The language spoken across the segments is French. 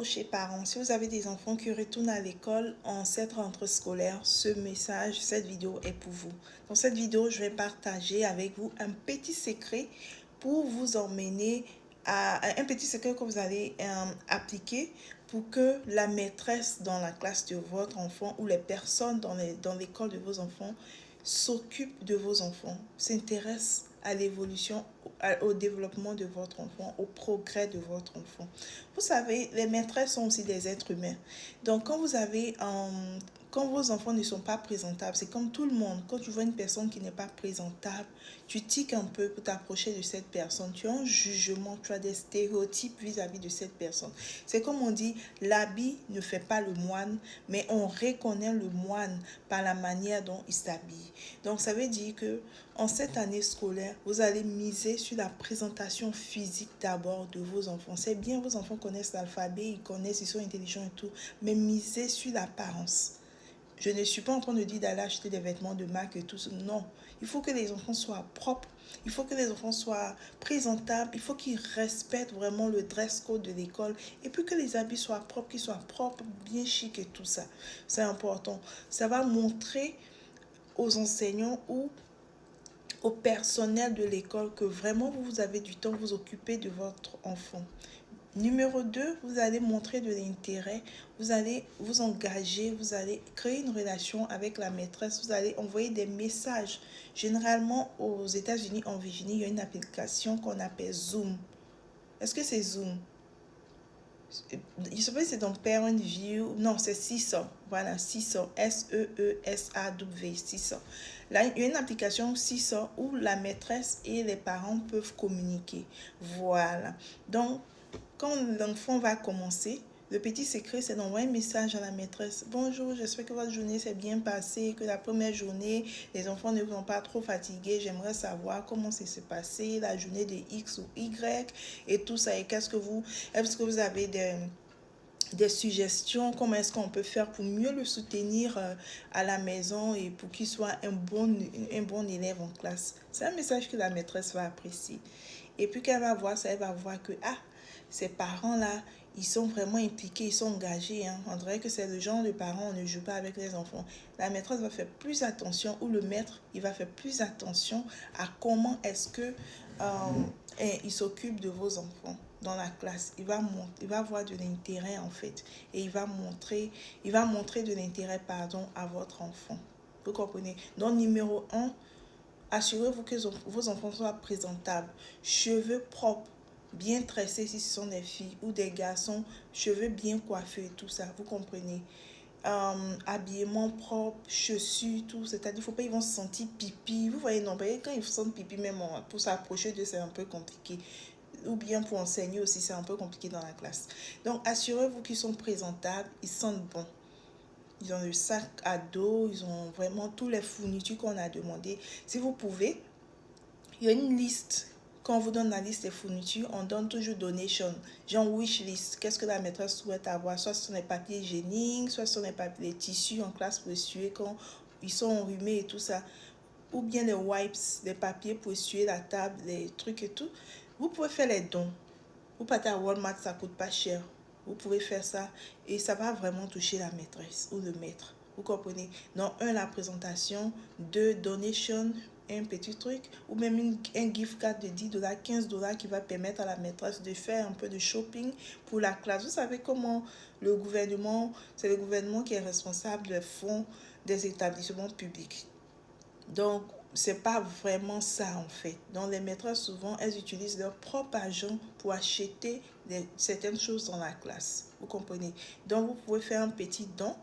chers parents, si vous avez des enfants qui retournent à l'école en cette rentrée scolaire, ce message, cette vidéo est pour vous. Dans cette vidéo, je vais partager avec vous un petit secret pour vous emmener à un petit secret que vous allez appliquer pour que la maîtresse dans la classe de votre enfant ou les personnes dans l'école de vos enfants s'occupent de vos enfants, s'intéressent à l'évolution, au développement de votre enfant, au progrès de votre enfant. Vous savez, les maîtresses sont aussi des êtres humains. Donc, quand vos enfants ne sont pas présentables, c'est comme tout le monde. Quand tu vois une personne qui n'est pas présentable, tu tiques un peu pour t'approcher de cette personne. Tu as un jugement, tu as des stéréotypes vis-à-vis de cette personne. C'est comme on dit, l'habit ne fait pas le moine, mais on reconnaît le moine par la manière dont il s'habille. Donc, ça veut dire que en cette année scolaire, vous allez miser sur la présentation physique d'abord de vos enfants. C'est bien, vos enfants connaissent l'alphabet, ils connaissent, ils sont intelligents et tout, mais misez sur l'apparence. Je ne suis pas en train de dire d'aller acheter des vêtements de marque et tout ça. Non, il faut que les enfants soient propres. Il faut que les enfants soient présentables. Il faut qu'ils respectent vraiment le dress code de l'école. Et puis que les habits soient propres, qu'ils soient propres, bien chic et tout ça. C'est important. Ça va montrer aux enseignants ou au personnel de l'école que vraiment vous avez du temps, vous occuper de votre enfant. Numéro 2, vous allez montrer de l'intérêt, vous allez vous engager, vous allez créer une relation avec la maîtresse, vous allez envoyer des messages. Généralement, aux États-Unis, en Virginie, il y a une application qu'on appelle Zoom. Est-ce que c'est Zoom? Je sais pas si c'est dans Parent View. Non, c'est Seesaw. Voilà, Seesaw. S-E-E-S-A-W. Seesaw. Là, il y a une application Seesaw où la maîtresse et les parents peuvent communiquer. Voilà. Donc, quand l'enfant va commencer, le petit secret, c'est d'envoyer un message à la maîtresse. Bonjour, j'espère que votre journée s'est bien passée, que la première journée, les enfants ne sont pas trop fatigués. J'aimerais savoir comment ça s'est passé, la journée de X ou Y et tout ça. Et est-ce que vous avez des suggestions, comment est-ce qu'on peut faire pour mieux le soutenir à la maison et pour qu'il soit un bon élève en classe. C'est un message que la maîtresse va apprécier. Et puis qu'elle va voir ça, elle va voir que, ces parents-là, ils sont vraiment impliqués, ils sont engagés. Hein. On dirait que c'est le genre de parents, on ne joue pas avec les enfants. La maîtresse va faire plus attention, ou le maître, il va faire plus attention à comment est-ce que il s'occupe de vos enfants dans la classe. Il va avoir de l'intérêt en fait. Et il va montrer de l'intérêt, à votre enfant. Vous comprenez? Donc, numéro 1, assurez-vous que vos enfants soient présentables. Cheveux propres, bien tressés si ce sont des filles ou des garçons, cheveux bien coiffés, tout ça, vous comprenez. Habillement propre, chaussures, tout, c'est-à-dire, il ne faut pas qu'ils vont se sentir pipi. Vous voyez, non, quand ils se sentent pipi, même pour s'approcher d'eux, c'est un peu compliqué. Ou bien pour enseigner aussi, c'est un peu compliqué dans la classe. Donc, assurez-vous qu'ils sont présentables, ils sentent bon. Ils ont le sac à dos, ils ont vraiment tous les fournitures qu'on a demandé. Si vous pouvez, il y a une liste. Quand on vous donne la liste des fournitures, on donne toujours donation, genre wish list. Qu'est-ce que la maîtresse souhaite avoir? Soit ce sont les papiers hygiéniques, soit ce sont les tissus en classe pour essuyer quand ils sont enrhumés et tout ça. Ou bien les wipes, les papiers pour essuyer la table, les trucs et tout. Vous pouvez faire les dons. Vous partez à Walmart, ça coûte pas cher. Vous pouvez faire ça et ça va vraiment toucher la maîtresse ou le maître. Vous comprenez? Donc, 1, la présentation. 2, donation, un petit truc. Ou même un gift card de 10 dollars, 15 dollars qui va permettre à la maîtresse de faire un peu de shopping pour la classe. Vous savez comment c'est le gouvernement qui est responsable des fonds des établissements publics. Donc, c'est pas vraiment ça en fait. Donc, les maîtresses, souvent, elles utilisent leur propre argent pour acheter certaines choses dans la classe. Vous comprenez? Donc, vous pouvez faire un petit don.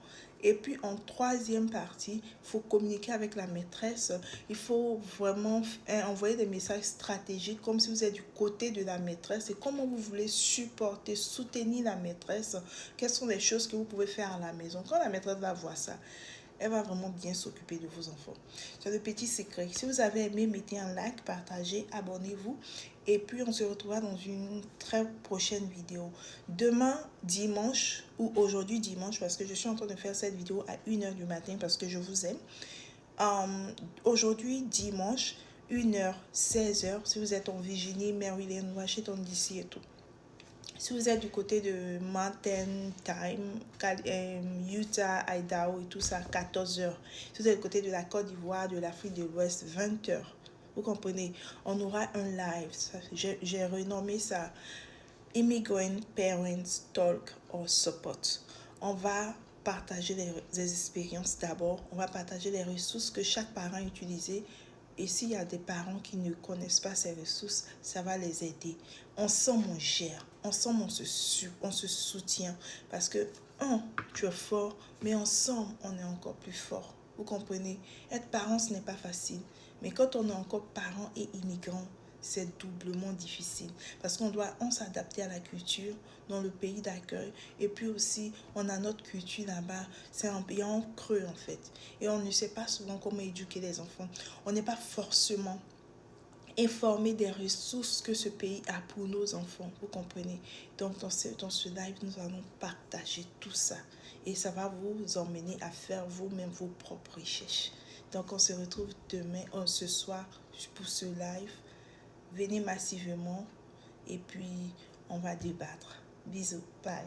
Et puis, en troisième partie, il faut communiquer avec la maîtresse. Il faut vraiment envoyer des messages stratégiques comme si vous êtes du côté de la maîtresse et comment vous voulez supporter, soutenir la maîtresse. Quelles sont les choses que vous pouvez faire à la maison. Quand la maîtresse va voir ça, elle va vraiment bien s'occuper de vos enfants. C'est le petit secret. Si vous avez aimé, mettez un like, partagez, abonnez-vous. Et puis, on se retrouvera dans une très prochaine vidéo. Demain, dimanche, ou aujourd'hui dimanche, parce que je suis en train de faire cette vidéo à 1h du matin, parce que je vous aime. Aujourd'hui, dimanche, 1h, 16h, si vous êtes en Virginie, Maryland, Washington DC et tout. Si vous êtes du côté de Mountain Time, Utah, Idaho et tout ça, 14 heures. Si vous êtes du côté de la Côte d'Ivoire, de l'Afrique de l'Ouest, 20 heures. Vous comprenez? On aura un live. J'ai renommé ça Immigrant Parents Talk or Support. On va partager les expériences d'abord. On va partager les ressources que chaque parent a utilisées. Et s'il y a des parents qui ne connaissent pas ces ressources, ça va les aider. Ensemble, on gère. Ensemble, on se soutient. Parce que, tu es fort, mais ensemble, on est encore plus fort. Vous comprenez? Être parent, ce n'est pas facile. Mais quand on est encore parent et immigrant, c'est doublement difficile. Parce qu'on doit s'adapter à la culture dans le pays d'accueil. Et puis aussi, on a notre culture là-bas. C'est un pays en creux, en fait. Et on ne sait pas souvent comment éduquer les enfants. On n'est pas forcément informé des ressources que ce pays a pour nos enfants. Vous comprenez? Donc, dans ce live, nous allons partager tout ça. Et ça va vous emmener à faire vous-même vos propres recherches. Donc, on se retrouve demain, ce soir, pour ce live. Venez massivement et puis on va débattre. Bisous, bye.